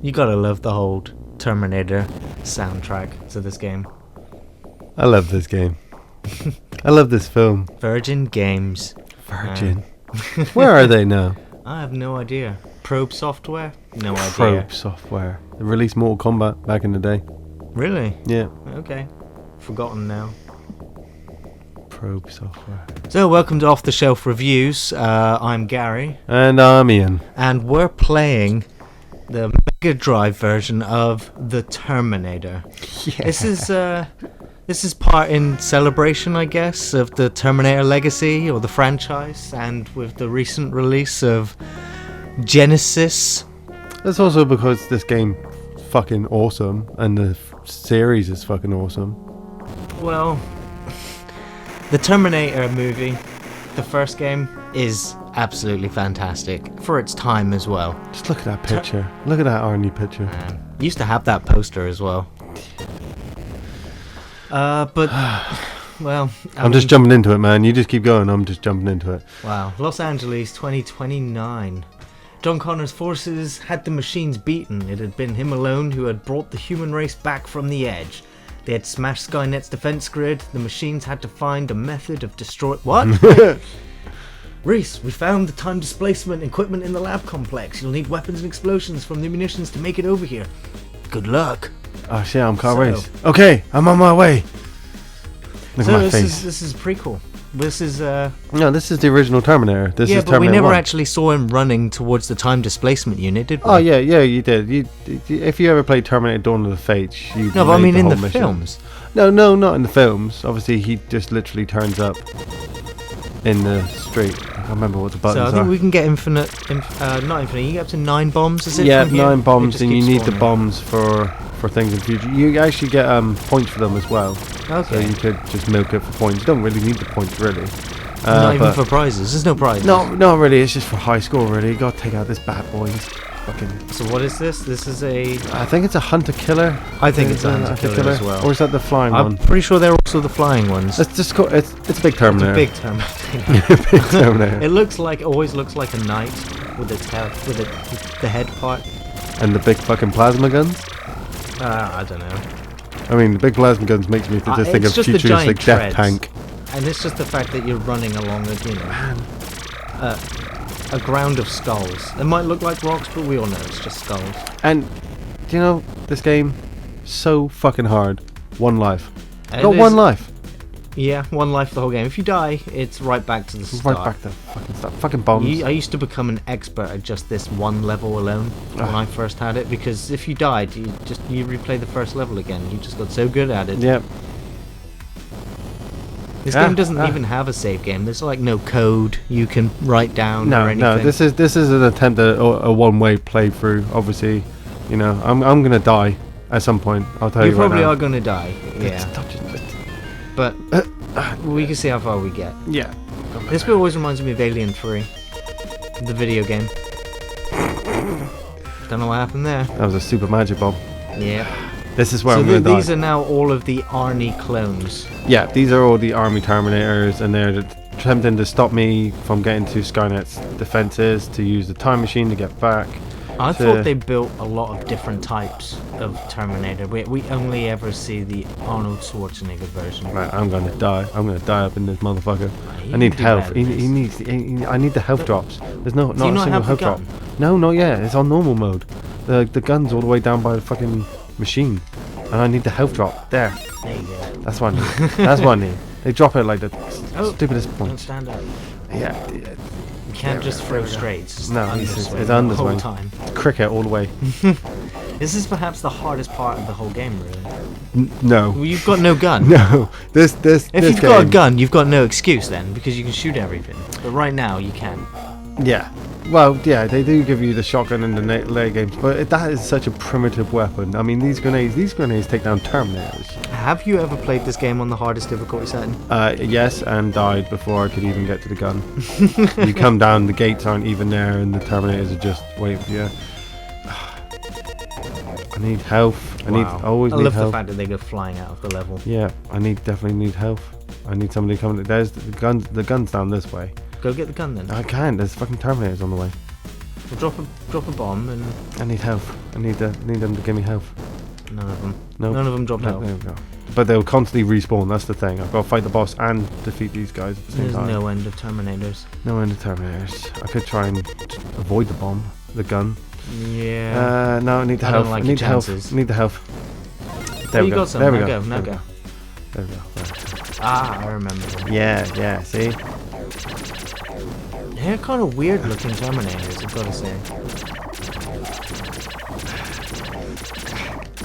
You gotta love the whole Terminator soundtrack to this game. I love this game. I love this film. Virgin Games. Virgin. Where are they now? I have no idea. Probe Software? No idea. Probe Software. They released Mortal Kombat back in the day. Really? Yeah. Okay. Forgotten now. Probe Software. So, welcome to Off the Shelf Reviews. I'm Gary. And I'm Ian. And we're playing the Mega Drive version of the Terminator. Yeah. This is part in celebration, I guess, of the Terminator legacy or the franchise, and with the recent release of Genesis. That's also because this game is fucking awesome, and the series is fucking awesome. Well, the Terminator movie, the first game, is absolutely fantastic for its time as well. Just look at that picture. Look at that Arnie picture. Used to have that poster as well. But, well... I'm just jumping into it, man. You just keep going. I'm just jumping into it. Wow. Los Angeles, 2029. John Connor's forces had the machines beaten. It had been him alone who had brought the human race back from the edge. They had smashed Skynet's defense grid. The machines had to find a method of destroy... What? Reese, we found the time displacement equipment in the lab complex. You'll need weapons and explosions from the munitions to make it over here. Good luck. Oh shit, I'm car race. Okay, I'm on my way. Look at my face. This is prequel. This is No, this is the original Terminator. This is but Terminator we never 1. actually saw him running towards the time displacement unit, did we? Oh yeah, you did. If you ever played Terminator Dawn of the Fates, you No, but I made mean in whole the mission. films. No, not in the films. Obviously, he just literally turns up in the street. I can't remember what the buttons So I think are. we can get not infinite. You get up to 9 bombs. Is it? Yeah, from here? 9 bombs, and you need the spawning. bombs for things in future. You actually get points for them as well. Okay. So you could just milk it for points. You don't really need the points, really. Not even but for prizes. There's no prizes. No, not really. It's just for high score, really. You got to take out this bad boy. He's fucking. So what is this? This is a... I think it's a hunter-killer. I think it's a hunter-killer as well. Or is that the flying I'm one? pretty sure they're also the flying ones. It's just it's a big Terminator. It's a big Terminator. Big Terminator. It always looks like a knight with its head, the head part. And the big fucking plasma guns. I don't know. I mean, the big plasma guns makes me just think of it's just the futuristic giant death treads. tank. And it's just the fact that you're running along a ground of skulls. It might look like rocks, but we all know it's just skulls. And do you know this game? So fucking hard. One life. Got It one is- life. Yeah, one life the whole game. If you die, it's right back to the start. Right back to fucking stuff. Fucking bombs. I used to become an expert at just this one level alone when I first had it, because if you died, you replay the first level again. You just got so good at it. Yep. This game doesn't even have a save game. There's like no code you can write down or anything. No. This is an attempt at a one-way playthrough. Obviously, you know, I'm gonna die at some point. I'll tell you. You probably right are going to die. Yeah. But we can see how far we get. Yeah. This bit always reminds me of Alien 3, the video game. Don't know what happened there. That was a super magic bomb. Yeah. This is where So I'm gonna die. these are now all of the Arnie clones. Yeah, these are all the army Terminators, and they're attempting to stop me from getting to Skynet's defenses, to use the time machine to get back. I thought they built a lot of different types of Terminator. We only ever see the Arnold Schwarzenegger version. Right, I'm gonna die. I'm gonna die up in this motherfucker. He I need can do health. better He than needs. I need the health drops. There's not Do you a not single have the health drop. gun? No, not yet. It's on normal mode. The gun's all the way down by the fucking machine, and I need the health drop. There. There you go. That's what I need. That's what I need. They drop it like the stupidest Don't point. stand up. Yeah. You can't just throw straight. It's just No, underswing it's the whole underswing. time. Cricket all the way. This is perhaps the hardest part of the whole game, really. No. Well, you've got no gun. No. This If this you've got a game- gun, you've got no excuse then, because you can shoot everything. But right now, you can. Yeah. Well, yeah, they do give you the shotgun in the later games, but that is such a primitive weapon. I mean, these grenades take down Terminators. Have you ever played this game on the hardest difficulty setting? Yes, and died before I could even get to the gun. You come down, the gates aren't even there, and the Terminators are just waiting for you. I need health. I always I need love health. the fact that they go flying out of the level. Yeah, definitely need health. I need somebody coming. There's the guns. The gun's down this way. Go get the gun then. I can't. There's fucking Terminators on the way. We'll drop a bomb and I need health. I need them to give me health. none of them. Nope. None of them drop No, health. there we go. But they'll constantly respawn. That's the thing. I've got to fight the boss and defeat these guys at the same There's time. no end of Terminators. No end of Terminators. I could try and avoid the bomb, the gun. Yeah. No, I need the I health. don't like I your need the health. chances. I need the health. There we you go. got some. There we Now go. go. Now There we go. There we go. Right. Ah, I remember. Yeah. See. They're kind of weird looking Terminators, I've got to say.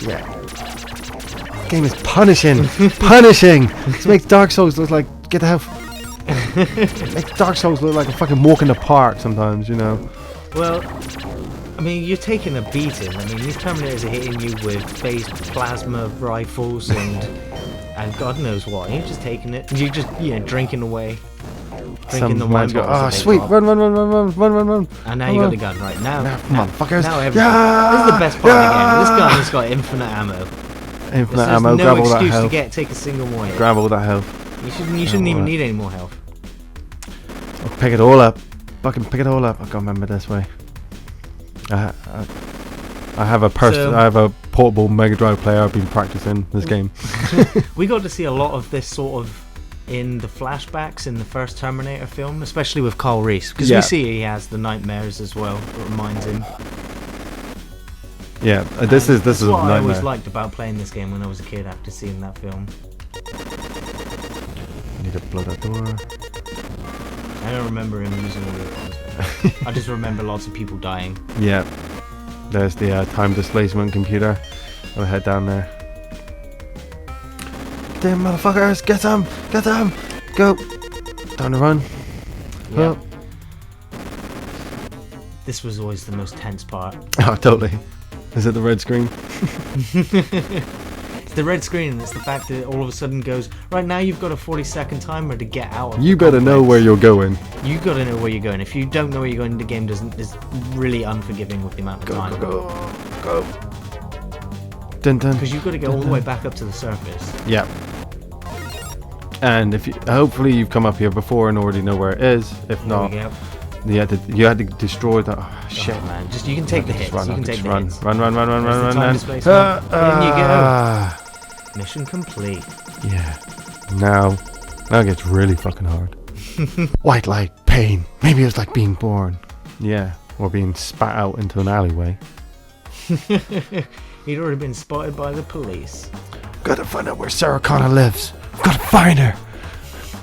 Yeah. This game is punishing. Punishing. This makes Dark Souls look like get the health. Makes Dark Souls look like a fucking walk in the park sometimes, you know. Well, I mean, you're taking a beating. I mean, these Terminators are hitting you with phased plasma rifles and God knows what. You're just taking it. You're just, drinking away. Drinking the wine bottles. Oh, sweet. Run. And now Come you got on. the gun, right? Now, Motherfuckers. now everything. This is the best part of the game. This gun has got infinite ammo. Infinite There's ammo. no Grab all that excuse to health. take a single more hit. Grab all that health. You shouldn't even that. need any more health. I'll pick it all up. Fucking pick it all up. I can't remember this way. I have a So- I have a portable Mega Drive player. I've been practicing this game. We got to see a lot of this sort of in the flashbacks in the first Terminator film, especially with Carl Reese, because Yeah. we see he has the nightmares as well. It reminds him. Yeah, this is That's a what I always nightmare. liked about playing this game when I was a kid after seeing that film. Need to blow that door. I don't remember him using all the guns. I just remember lots of people dying. Yeah, there's the time displacement computer. I'll head down there. Damn motherfuckers! Get them! Get them! Go! Down the run. Yeah. Oh. This was always the most tense part. Oh, totally. Is it the red screen? It's the red screen, and it's the fact that it all of a sudden goes, right now you've got a 40-second timer to get out of You the better know complex. where you're going. You gotta know where you're going. If you don't know where you're going, the game is really unforgiving with the amount of time. Go. Dun dun. Because you've got to go all the way back up to the surface. Yeah. And if you, hopefully you've come up here before and already know where it is. If not, There you had to destroy that. Oh, we go. shit. Oh, man, just you can take the hits. Run, You can take the run, hits. run. There's the time Run. displacement. In you go. Mission complete. Yeah. Now it gets really fucking hard. White light, pain. Maybe it's like being born. Yeah. Or being spat out into an alleyway. He'd already been spotted by the police. Gotta find out where Sarah Connor lives. Gotta find her.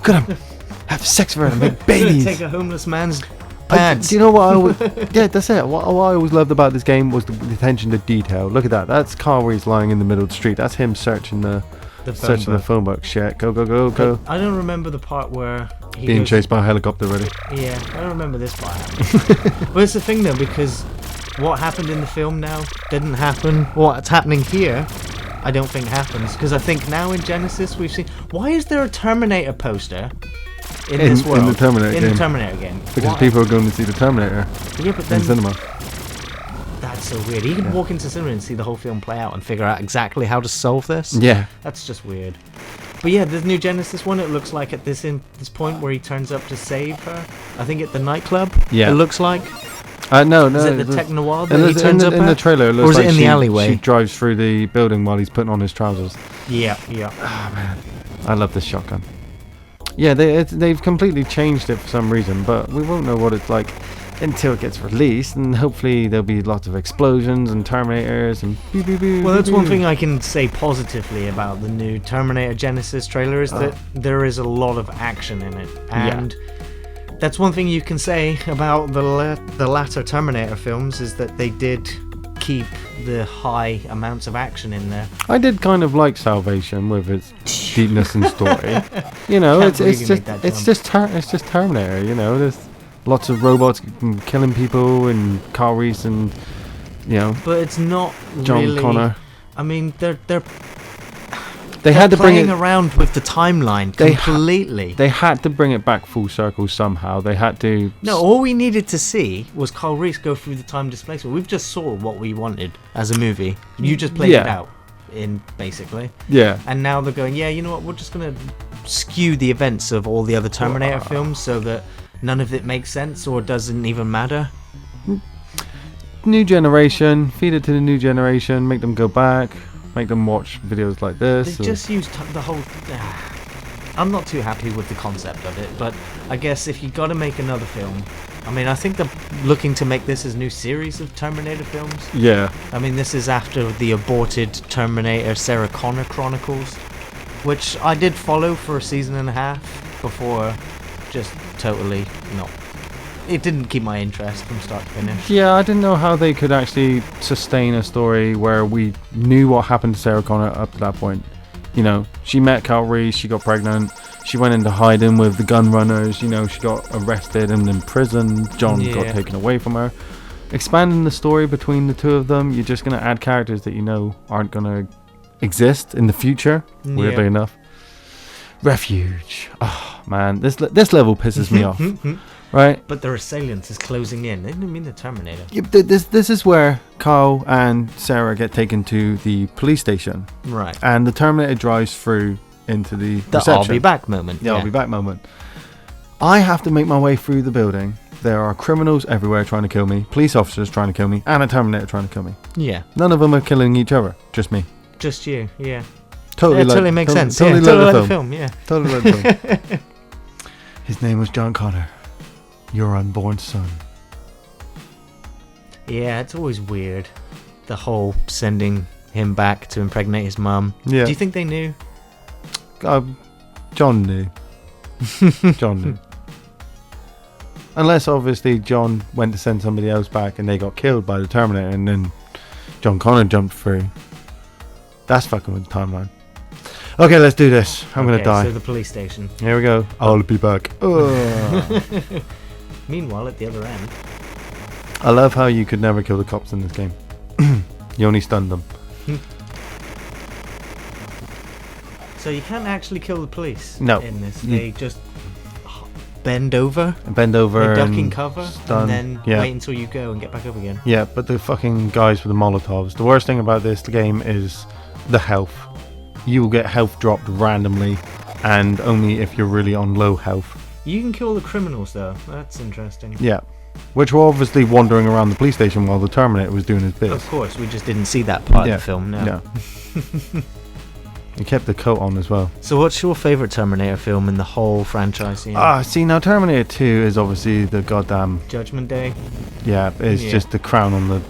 Gotta have sex with her and make babies. Take a homeless man's pants. Do you know what I always, yeah, that's it. What I always loved about this game was the attention to detail. Look at that. That's Carl Reese lying in the middle of the street. That's him searching the phone book. Shit. Go. But I don't remember the part where he Being goes, chased by a helicopter already. Yeah, I don't remember this part happening. But it's the thing though, because what happened in the film now didn't happen. What's happening here, I don't think happens. Because I think now in Genesis we've seen. Why is there a Terminator poster in this world? In the Terminator in game. the Terminator game. Because Why? people are going to see the Terminator Yeah, but in then cinema. that's so weird. You can walk into cinema and see the whole film play out and figure out exactly how to solve this. Yeah. That's just weird. But yeah, the new Genesis one, it looks like at this point where he turns up to save her. I think at the nightclub. Yeah. It looks like. No. Is it the Tech Noir that in he the, turns up in the at? trailer, it looks Or is like it in the alleyway? She drives through the building while he's putting on his trousers. Yeah. I love this shotgun. Yeah, they've completely changed it for some reason, but we won't know what it's like until it gets released, and hopefully there'll be lots of explosions and Terminators and beep, beep, beep, Well, that's beep, one beep. thing I can say positively about the new Terminator Genesis trailer is that there is a lot of action in it. And that's one thing you can say about the latter Terminator films is that they did keep the high amounts of action in there. I did kind of like Salvation with its deepness and story. You know, Can't believe it's you just made that it's just Terminator. You know, there's lots of robots killing people and Carl Reese and But it's not John really. Connor. I mean, they're They had to bring playing it. around with the timeline They completely. They had to bring it back full circle somehow. They had to. No, all we needed to see was Carl Reese go through the time displacement. We've just saw what we wanted as a movie. You just played it out, basically. Yeah. And now they're going, yeah, you know what? We're just going to skew the events of all the other Terminator films so that none of it makes sense or doesn't even matter. new generation, feed it to the new generation, make them go back, make them watch videos like this. They just used the whole... I'm not too happy with the concept of it, but I guess if you got to make another film... I mean, I think they're looking to make this as a new series of Terminator films. Yeah. I mean, this is after the aborted Terminator Sarah Connor Chronicles, which I did follow for a season and a half before just totally not. It didn't keep my interest from start to finish. Yeah, I didn't know how they could actually sustain a story where we knew what happened to Sarah Connor up to that point. You know, she met Kyle Reese, she got pregnant, she went into hiding with the gun runners, you know, she got arrested and imprisoned, John got taken away from her. Expanding the story between the two of them, you're just going to add characters that you know aren't going to exist in the future, weirdly enough. Refuge. Oh, man, this level pisses me off. Right? But their assailants is closing in. They didn't mean the Terminator. Yeah, this is where Carl and Sarah get taken to the police station. Right. And the Terminator drives through into the reception. I'll be back moment. Yeah, I'll be back moment. I have to make my way through the building. There are criminals everywhere trying to kill me, police officers trying to kill me, and a Terminator trying to kill me. Yeah. None of them are killing each other. Just me. Just you, yeah. Totally makes sense. Totally like the film, yeah. Totally like the film. His name was John Connor. Your unborn son. Yeah, it's always weird. The whole sending him back to impregnate his mum. Yeah. Do you think they knew? John knew. John knew. Unless, obviously, John went to send somebody else back and they got killed by the Terminator and then John Connor jumped through. That's fucking with the timeline. Okay, let's do this. I'm going to die. So the police station. Here we go. I'll be back. Meanwhile, at the other end... I love how you could never kill the cops in this game. You only stunned them. So you can't actually kill the police in this. They just bend over. They duck in cover. Stun. And then wait until you go and get back up again. Yeah, but the fucking guys with the Molotovs. The worst thing about this game is the health. You will get health dropped randomly, and only if you're really on low health. You can kill the criminals though. That's interesting. Yeah. Which were obviously wandering around the police station while the Terminator was doing his bit. Of course, we just didn't see that part of the film, no. Yeah. He kept the coat on as well. So what's your favourite Terminator film in the whole franchise? See, now Terminator 2 is obviously the goddamn... Judgment Day? Yeah, it's just the crown on the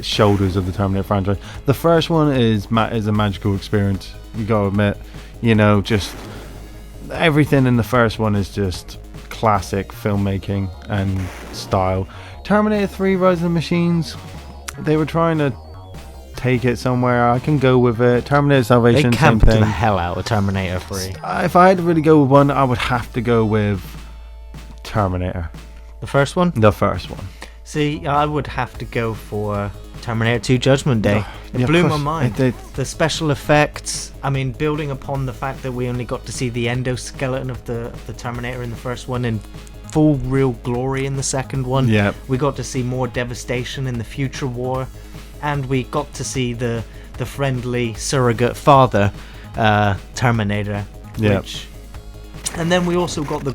shoulders of the Terminator franchise. The first one is a magical experience, you gotta admit. You know, just... everything in the first one is just classic filmmaking and style. Terminator 3 Rise of the Machines, they were trying to take it somewhere. I can go with it. Terminator Salvation, they camped same thing. The hell out of Terminator 3. If I had to really go with one, I would have to go with Terminator. The first one? The first one. See, I would have to go for Terminator 2 Judgment Day. It blew my mind. The special effects, I mean, building upon the fact that we only got to see the endoskeleton of the Terminator in the first one in full real glory in the second one. Yeah. We got to see more devastation in the future war, and we got to see the friendly surrogate father Terminator. Yeah. And then we also got the,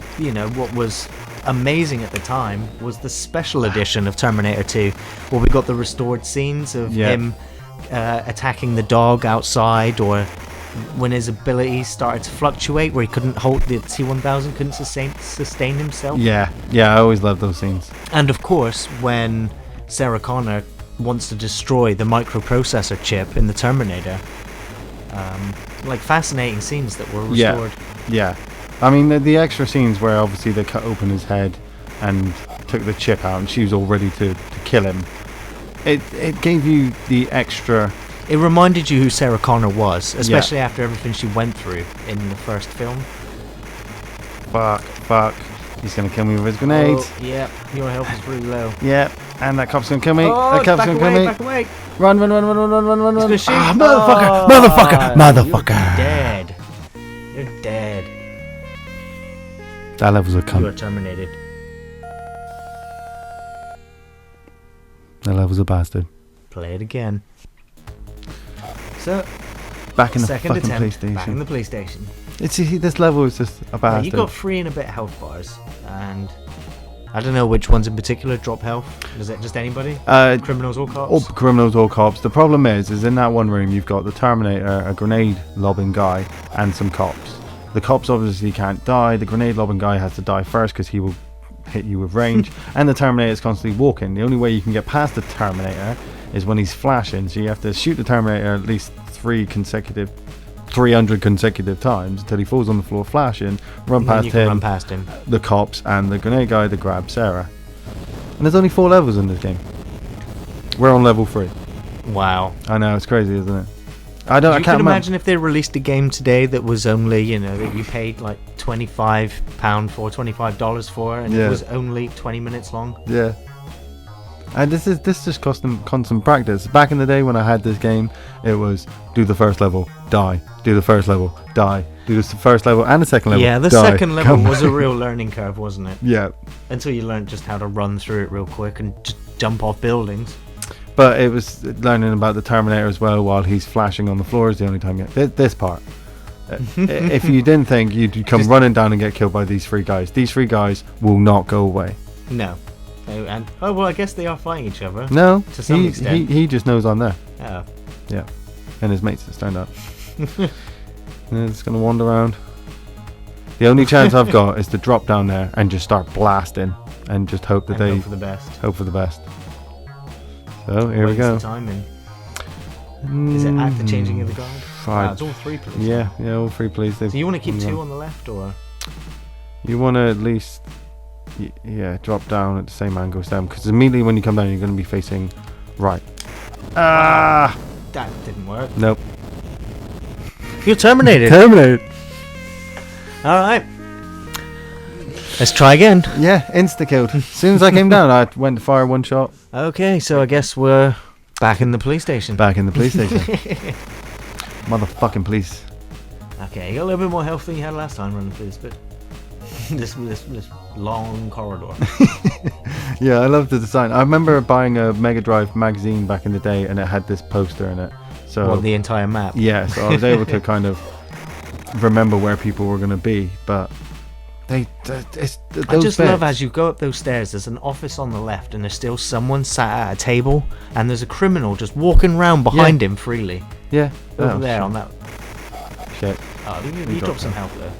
what was amazing at the time was the special edition of Terminator 2, where we got the restored scenes of him attacking the dog outside, or when his abilities started to fluctuate, where he couldn't hold the T-1000, couldn't sustain himself. Yeah, I always loved those scenes. And of course, when Sarah Connor wants to destroy the microprocessor chip in the Terminator, fascinating scenes that were restored. Yeah. I mean, the extra scenes where obviously they cut open his head and took the chip out and she was all ready to kill him. It gave you the extra... It reminded you who Sarah Connor was, especially after everything she went through in the first film. Fuck. He's going to kill me with his grenade. Oh, yeah, your health is really low. Yeah, and that cop's going to kill me. Oh, that cop's going to kill me. Back away. Run. It's Motherfucker. You're dead. That level's a cunt. You are terminated. That level's a bastard. Play it again. So, back in the second fucking attempt, PlayStation. back in the PlayStation. This level is just a bastard. You got 3 and a bit health bars, and I don't know which ones in particular drop health. Is it just anybody? Criminals or cops? All criminals or cops. The problem is in that one room you've got the Terminator, a grenade lobbing guy, and some cops. The cops obviously can't die. The grenade lobbing guy has to die first because he will hit you with range, and the Terminator is constantly walking. The only way you can get past the Terminator is when he's flashing, so you have to shoot the Terminator at least 300 consecutive times until he falls on the floor flashing, run past him, the cops and the grenade guy to grab Sarah. And there's only 4 levels in this game. We're on level 3. Wow. I know, it's crazy, isn't it? I can't imagine if they released a game today that was only, that you paid like £25 for, $25 for, and it was only 20 minutes long. Yeah. And this just cost them constant practice. Back in the day when I had this game, it was do the first level, die. Do the first level, die. Do the first level and the second level. Yeah, the second level was a real learning curve, wasn't it? Yeah. Until you learned just how to run through it real quick and just jump off buildings. But it was learning about the Terminator as well while he's flashing on the floor is the only time this part. If you didn't think you'd come running down and get killed by these 3 guys. These 3 guys will not go away. No. And well, I guess they are fighting each other. No, to some extent. He just knows I'm there. Oh. Yeah, and his mates just stand up. And they're just gonna wander around. The only chance I've got is to drop down there and just start blasting and just hope that hope for the best. Hope for the best. So here we go. The timing? Is it at the changing of the guard? Wow, it's all 3 police. Yeah, all 3 police. So you want to keep 2 on the left, or? You want to at least, drop down at the same angle as them, because immediately when you come down, you're going to be facing right. Ah! That didn't work. Nope. You're terminated. Terminated. All right. Let's try again. Yeah, insta-killed. As soon as I came down, I went to fire 1 shot. Okay, so I guess we're back in the police station. Back in the police station. Motherfucking police. Okay, you got a little bit more health than you had last time running through this bit. this long corridor. Yeah, I love the design. I remember buying a Mega Drive magazine back in the day, and it had this poster in it. So the entire map? Yeah, so I was able to kind of remember where people were going to be, but I just love as you go up those stairs, there's an office on the left and there's still someone sat at a table and there's a criminal just walking around behind him freely. Yeah. Over there on that. Shit. Oh, you dropped some health there.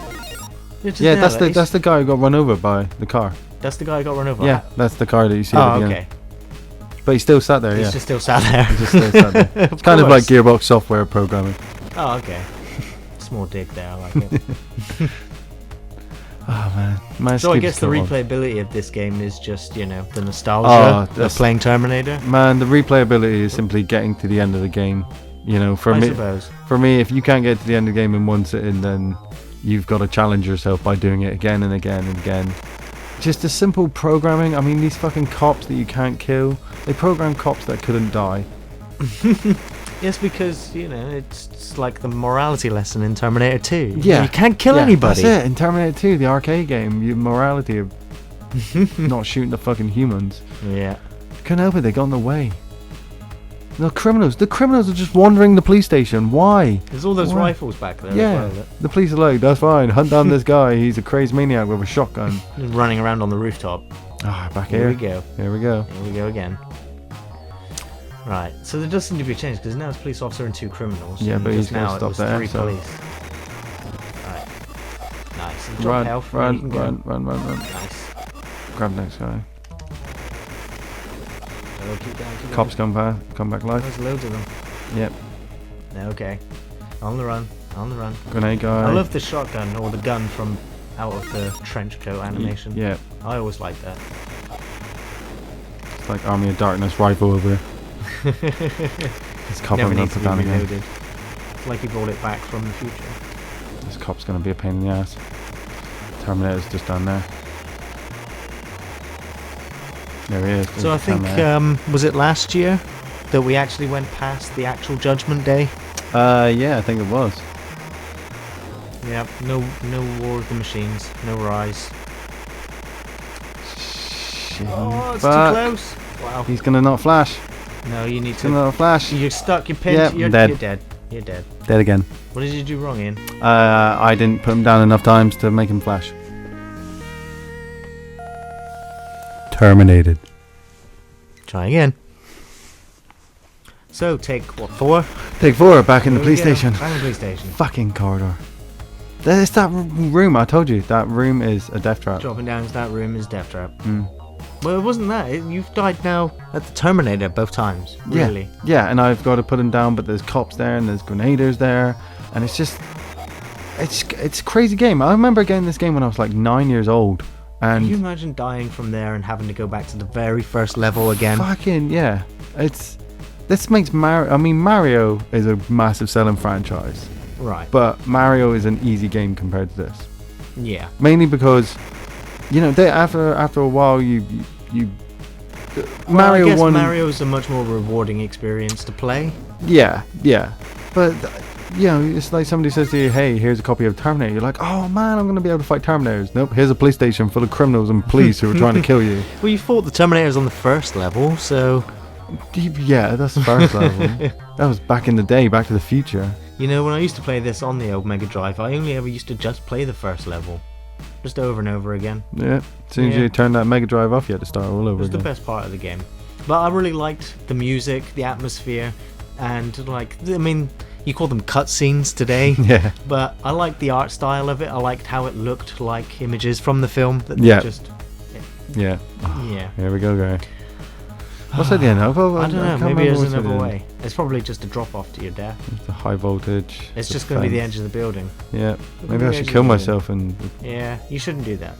Yeah, that's the guy who got run over by the car. That's the guy who got run over? Yeah, that's the car that you see at the beginning. Okay. But he still sat there, He's just still sat there. He's just still sat there. It's kind of like Gearbox software programming. Oh, okay. Small dig there, I like it. Oh man. So I guess the replayability of this game is just, the nostalgia of playing Terminator. Man, the replayability is simply getting to the end of the game. For me, if you can't get to the end of the game in one sitting, then you've got to challenge yourself by doing it again and again and again. Just a simple programming. I mean, these fucking cops that you can't kill. They program cops that couldn't die. Yes, because, it's like the morality lesson in Terminator 2. Yeah. You can't kill anybody. That's it. In Terminator 2, the arcade game, your morality of not shooting the fucking humans. Yeah. Couldn't help it. They got in the way. The criminals are just wandering the police station. Why? There's all those rifles back there. Yeah. As well, the police are like, that's fine. Hunt down this guy. He's a crazed maniac with a shotgun. He's running around on the rooftop. Back here. Here we go. Here we go. Here we go again. Right. So there does seem to be a change because now it's police officer and 2 criminals. Yeah, but he's now going to stop there. 3 So. Police. Right. Nice. And drop health. Run. Nice. Grab the next guy. Keep going. Cops come back live. There's loads of them. Yep. Okay. On the run. Grenade guy. I love the shotgun or the gun from out of the trench coat animation. Yeah. I always like that. It's like Army of Darkness rifle over here. This cop Never I'm needs to be down again. reloaded. It's like he brought it back from the future. This cop's gonna be a pain in the ass. Terminator's just down there. There he is. So I think, was it last year that we actually went past the actual Judgment Day? Yeah, I think it was. Yeah, no War of the Machines, no Rise. Shit. Oh, it's too close. Wow. He's gonna not flash. No, you need He's to. gonna not flash. You're stuck, you're pinned, Yep, you're dead. You're dead. Dead again. What did you do wrong, Ian? I didn't put him down enough times to make him flash. Terminated. Try again. So, take what, 4? Take 4 back in the Here we police go. station. Back in the police station. Fucking corridor. There's that room. I told you that room is a death trap. Dropping down to that room is death trap. Mm. Well, it wasn't that. You've died now at the Terminator both times. Really. Yeah, and I've got to put him down, but there's cops there and there's grenaders there, and it's just, it's a crazy game. I remember getting this game when I was like 9 years old, and Can you imagine dying from there and having to go back to the very first level again? fucking yeah, this makes Mario. I mean, Mario is a massive selling franchise, Right. but Mario is an easy game compared to this. Yeah. Mainly because, you know, after a while you Mario I guess 1. Mario's a much more rewarding experience to play. Yeah, but you know, it's like somebody says to you, "Hey, here's a copy of Terminator." You're like, "Oh man, I'm gonna be able to fight Terminators." Nope, here's a police station full of criminals and police who are trying to kill you. Well, you fought the Terminators on the first level, so Yeah, that's the first level. That was back in the day, Back to the Future. you know when I used to play this on the old Mega Drive, I only ever used to just play the first level, just over and over again. Yeah, as soon as Yeah. you turn that Mega Drive off, you had to start all It over was the again. best part of the game. But I really liked the music, the atmosphere, and like, I mean, you call them cutscenes today. Yeah, But I liked the art style of it. I liked how it looked like images from the film. That Yeah. Just, yeah. yeah. Here we go, guy. What's at the end? I don't know. can't Maybe remember there's what's at the another end. way. It's probably just a drop off to your death. It's the high voltage. It's the just going to be the fence. edge of the building. Yeah, Look maybe at I the should edge kill of the myself and Yeah, you shouldn't do that.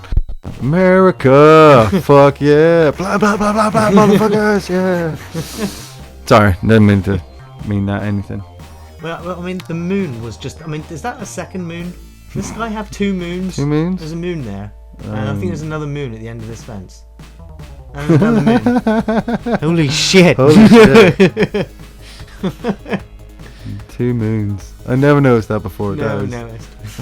America. Fuck yeah. Blah blah blah blah blah motherfuckers. Yeah. Sorry, didn't mean that anything. Well, I mean, the moon was just. I mean, is that a second moon? Does this guy have 2 moons? 2 moons? There's a moon there. And I think there's another moon at the end of this fence. And there's another moon. Holy shit! Holy shit. 2 moons. I never noticed that before. No, that no.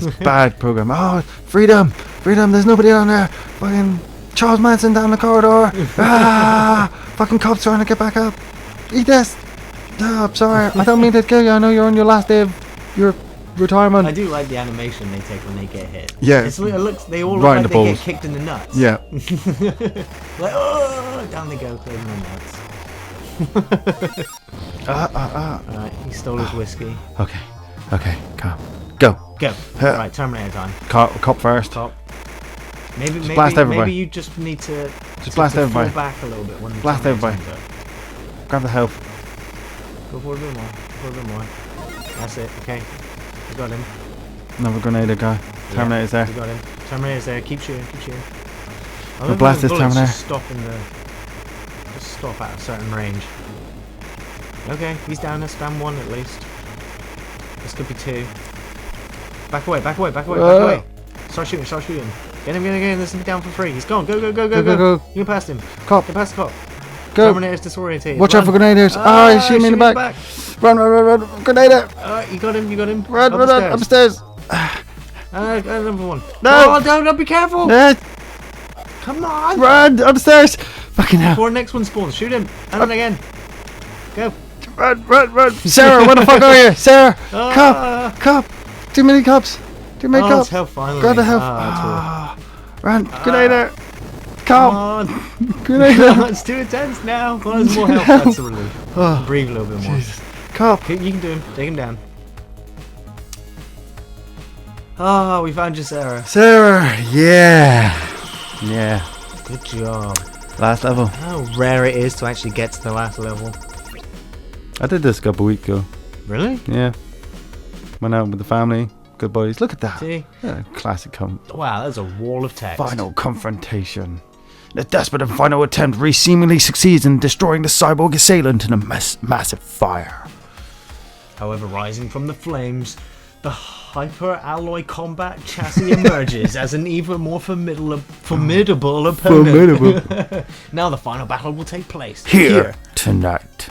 was bad program. Oh, freedom, freedom. There's nobody down there. Fucking Charles Manson down the corridor. Ah, fucking cops trying to get back up. Eat this. Oh, I'm sorry. I don't mean to kill you. I know you're on your last day of your retirement. I do like the animation they take when they get hit. Yeah. It looks. They all look Right in like the they balls. get kicked in the nuts. Yeah. Like, oh, down they go, clearing the nuts. Alright, he stole his whiskey. Okay, come. Go. Go. Right, Terminator time. Cop first. Top. Maybe blast everybody. maybe you just need to blast everybody. fall back a little bit when the Blast Terminator everybody. turns up. Grab the health. Go for a bit more. Go for a bit more. That's it. Okay. You got him. Another grenade guy. Terminator's there. You got him. Terminator's there. Keep shooting. Keep shooting. I We'll blast this bullets Terminator. Just stop at a certain range. Okay, he's down. Let's down 1 at least. This could be 2. Back away. Back away. Back away. Back away. Start shooting. Start shooting. Get him. Get him. Get him. This will be down for free. He's gone. Go. Go. Go. Go. Go. You can pass him. Cop. Get past the cop. Go. Terminator's disorientated. Watch out for grenaders. Ah, he's shooting me in the back. Run. Grenader. You got him. You got him. Run. Upstairs. Number 1. No. Oh, don't be careful. Come on. Run. Upstairs. Fucking hell. Before the next one spawns, shoot him. And then again. Go. Run. Sarah, where the fuck are you? Sarah. Ah. Cop. Too many cops. Too many Oh, cops. it's help finally. Grab the health. Ah, Run. Grenader. Cop. come on. Grenader. It's too intense now. Well, there's more help. That's a relief. Oh, Breathe a little bit more. Jesus. Cop. You can do him. Take him down. Ah, we found you, Sarah. Sarah. Yeah. Good job. Last level. How rare it is to actually get to the last level. I did this a couple weeks ago. Really? Yeah. Went out with the family. Good buddies. Look at that. See? Classic Wow, that's a wall of text. final confrontation. The desperate and final attempt seemingly succeeds in destroying the cyborg assailant in a massive fire. However, rising from the flames, the hyper-alloy combat chassis emerges as an even more formidable opponent. Formidable. Now the final battle will take place. Here tonight.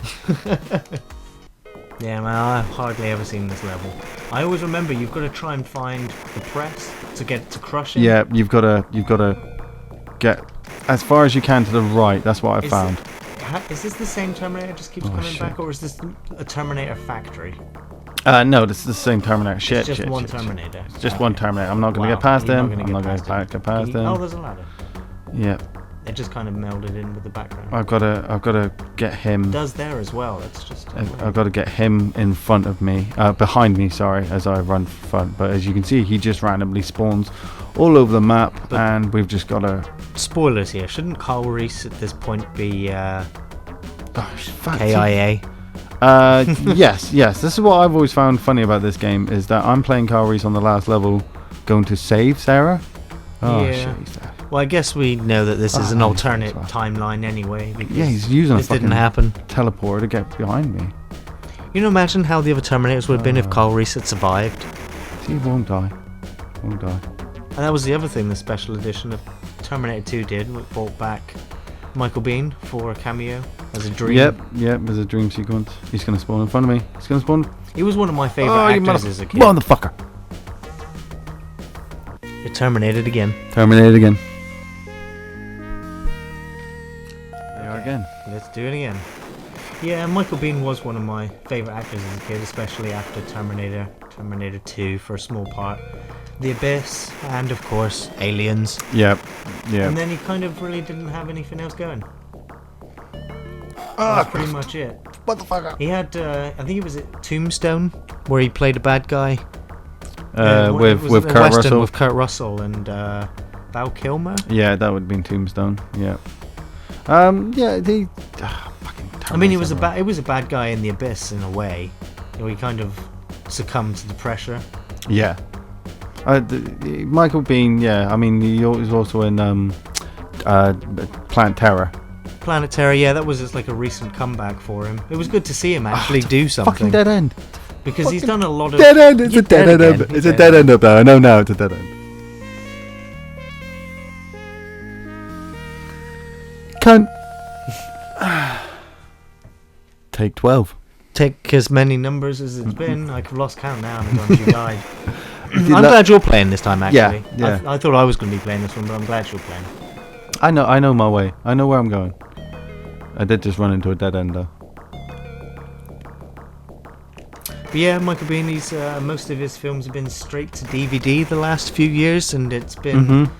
Yeah, man, I've hardly ever seen this level. I always remember you've got to try and find the press to get to crush him. Yeah, you've got to get as far as you can to the right. That's what I found. Is this the same Terminator just keeps coming back, or is this a Terminator factory? No, this is the same Terminator. It's just one Terminator. It's just one Terminator. I'm not going to get past him. I'm not going to get past him. Oh, there's a ladder. Yeah. It just kind of melded in with the background. I've gotta get him. It does there as well. It's just. I've got to get him in front of me, behind me. Sorry, as I run front. But as you can see, he just randomly spawns all over the map, and we've just got to. Spoilers here. Shouldn't Kyle Reese at this point be Fancy. KIA? Yes. This is what I've always found funny about this game is that I'm playing Kyle Reese on the last level, going to save Sarah. Oh, Yeah. shit, he's dead. Well, I guess we know that this is an alternate timeline anyway. Yeah, he's using this a fucking didn't happen. teleporter to get behind me. You know, imagine how the other Terminators would have been if Kyle Reese had survived. See, he won't die. Won't die. And that was the other thing the special edition of Terminator 2 did. It brought back Michael Biehn for a cameo as a dream. Yep, there's a dream sequence. He's going to spawn in front of me. He's going to spawn. He was one of my favourite actors as a kid. Motherfucker. You're terminated again. Terminated again. They are again. Let's do it again. Yeah, Michael Biehn was one of my favourite actors as a kid, especially after Terminator 2 for a small part. The Abyss, and of course, Aliens. Yep. And then he kind of really didn't have anything else going. That's pretty much it. Motherfucker. He had, I think it was at Tombstone, where he played a bad guy. With Kurt Russell. With Kurt Russell and Val Kilmer. Yeah, that would have been Tombstone. Yeah. Fucking. I mean, it was a bad guy in The Abyss in a way. You know, he kind of succumbed to the pressure. Yeah. Michael Biehn. Yeah. I mean, he was also in Planet Terror. Planet Terror. Yeah, that was just like a recent comeback for him. It was good to see him actually do something. Fucking dead end. Because he's done a lot of dead end. It's a dead end. It's a dead end up there. I know now. It's a dead end. Cunt. Take 12. Take as many numbers as it's been. I've lost count now. I'm glad you died. I'm glad you're playing this time. Actually, yeah. I thought I was going to be playing this one, but I'm glad you're playing. I know my way. I know where I'm going. I did just run into a dead end though. But yeah, Michael Biehn, most of his films have been straight to DVD the last few years, and it's been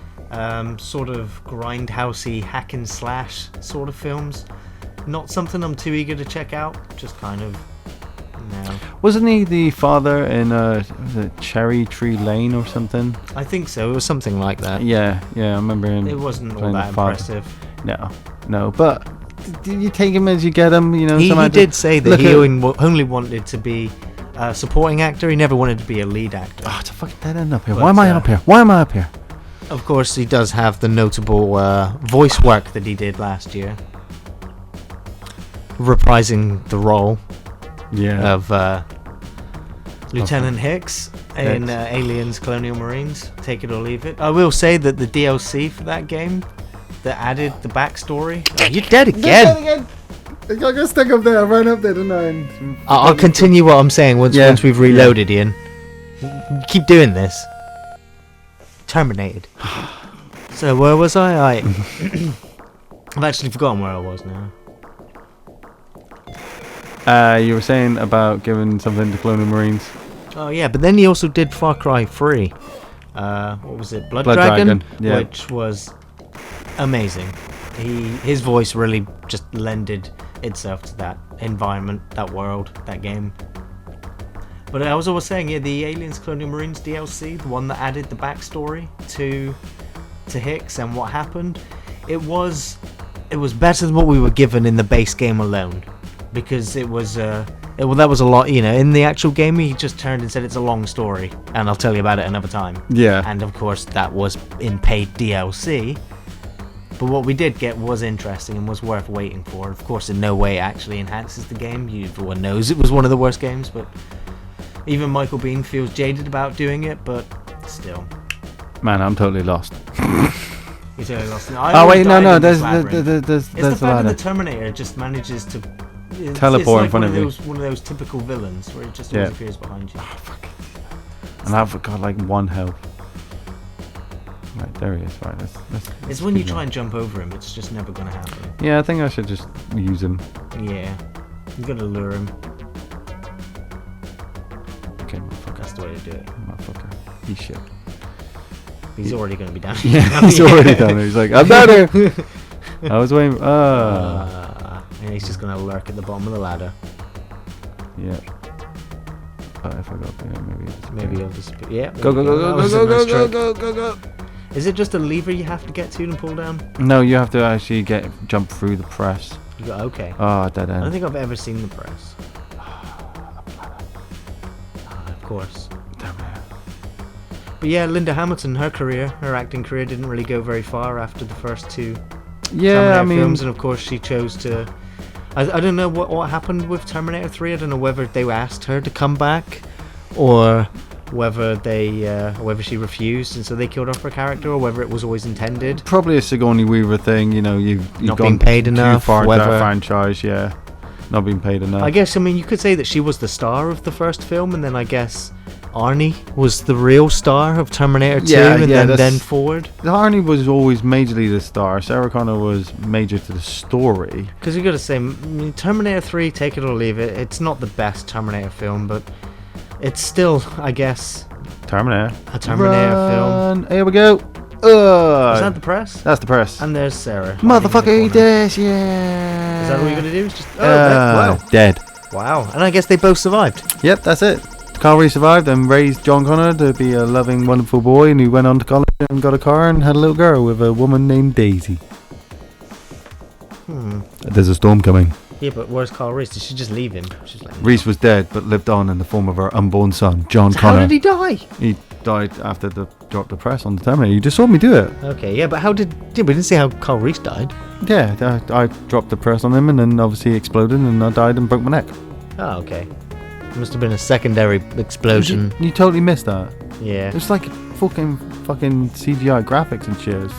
sort of grindhousey hack and slash sort of films. Not something I'm too eager to check out. Just kind of, no. Wasn't he the father in was it Cherry Tree Lane or something? I think so. It was something like that. Yeah, I remember him. It wasn't all that impressive. No, but you take him as you get him. You know, he did say that he only wanted to be a supporting actor. He never wanted to be a lead actor. Oh, it's a fucking dead end up here. Why am I up here? Why am I up here? Of course, he does have the notable voice work that he did last year, reprising the role of Lieutenant Hicks in Aliens Colonial Marines. Take it or leave it. I will say that the DLC for that game that added the backstory. You're dead again. I got stuck up there. I ran up there, didn't I? I'll continue what I'm saying once we've reloaded, Ian. Keep doing this. Terminated. So where was I? I've actually forgotten where I was now. You were saying about giving something to Colonial Marines. Oh yeah, but then he also did Far Cry 3. What was it? Blood Dragon? Yeah. Which was amazing. His voice really just lended itself to that environment, that world, that game. But I was always saying, the Aliens Colonial Marines DLC, the one that added the backstory to Hicks and what happened, it was better than what we were given in the base game alone, because that was a lot. In the actual game, he just turned and said it's a long story, and I'll tell you about it another time. Yeah. And of course, that was in paid DLC. But what we did get was interesting and was worth waiting for. Of course, in no way actually enhances the game. Everyone knows it was one of the worst games, but even Michael Biehn feels jaded about doing it, but still. Man, I'm totally lost. You're totally lost. No, there's it's the fact ladder. that the Terminator just manages to teleport like in front of you. One of those typical villains where it just always appears behind you. Oh, fuck. And I've got like 1 health. Right, there he is. Right, it's when you try and jump over him, it's just never going to happen. Yeah, I think I should just use him. Yeah, you got to lure him. Okay, motherfucker. That's the way to do it. Motherfucker. He's shit. He's already going to be down. Yeah, he's already down there. He's like, I'm down here. I was waiting. And he's just gonna lurk at the bottom of the ladder. Yeah. If I got there, Maybe he'll disappear. Yeah. Go, go, go, go, go, go, go, go, go, go. Is it just a lever you have to get to and pull down? No, you have to actually jump through the press. You got okay. Oh, dead I don't end. think I've ever seen the press. Of course. Damn it. But yeah, Linda Hamilton, her acting career didn't really go very far after the first two Yeah, I mean, films, and of course she chose to. I don't know what happened with Terminator 3. I don't know whether they asked her to come back, or whether whether she refused and so they killed off her character, or whether it was always intended. probably a Sigourney Weaver thing. You know, you've Not gone being paid enough, too far into whether- that franchise. Yeah, not being paid enough. I guess, I mean, you could say that she was the star of the first film, and then I guess Arnie was the real star of Terminator 2, Yeah, and yeah, then that's- forward. Arnie was always majorly the star. Sarah Connor was major to the story. Because you got to say, Terminator 3, take it or leave it, it's not the best Terminator film, but it's still, I guess, Terminator. a Terminator film. Here we go. Is that the press? That's the press. And there's Sarah. Motherfucker, he eat this, yeah. Is that all you're going to do? It's just, wow. Dead. Wow. And I guess they both survived. Yep, that's it. Carl Reese survived and raised John Connor to be a loving, wonderful boy, and he went on to college and got a car and had a little girl with a woman named Daisy. There's a storm coming. Yeah, but where's Carl Reese? Did she just leave him? She's like, Reese was dead, but lived on in the form of her unborn son, John So Connor. how did he die? He died after the drop the press on the Terminator. You just saw me do it. Okay, yeah, but how did... Yeah, we didn't see how Carl Reese died. Yeah, I dropped the press on him and then obviously he exploded and I died and broke my neck. Oh, okay. Must have been a secondary explosion. You totally missed that. Yeah. It's like fucking CGI graphics and shit.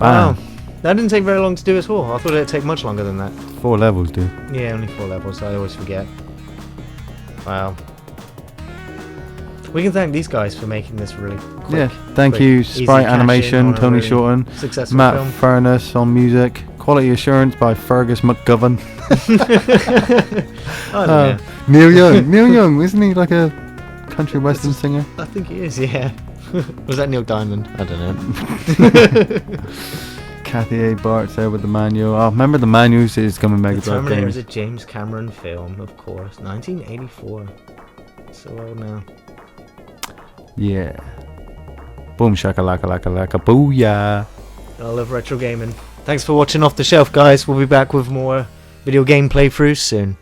Wow. Bam. That didn't take very long to do at all. I thought it'd take much longer than that. 4 levels, dude. Yeah, only 4 levels. I always forget. Wow. We can thank these guys for making this really quick. Yeah, thank quick, you, easy Sprite cash in Animation, on a Tony really Shorten, successful Matt film. Furness on music, Quality Assurance by Fergus McGovern. Oh, yeah. Neil Young. Neil Young, isn't he like a country western singer? I think he is, yeah. Was that Neil Diamond? I don't know. Kathy A. Bart's there with the manual. Oh, remember the manuals is coming Mega The Drive Terminator games. is a James Cameron film, of course. 1984. So old now. Yeah. Boom shakalaka laka laka booyah. I love retro gaming. Thanks for watching Off the Shelf, guys. We'll be back with more video game playthroughs soon.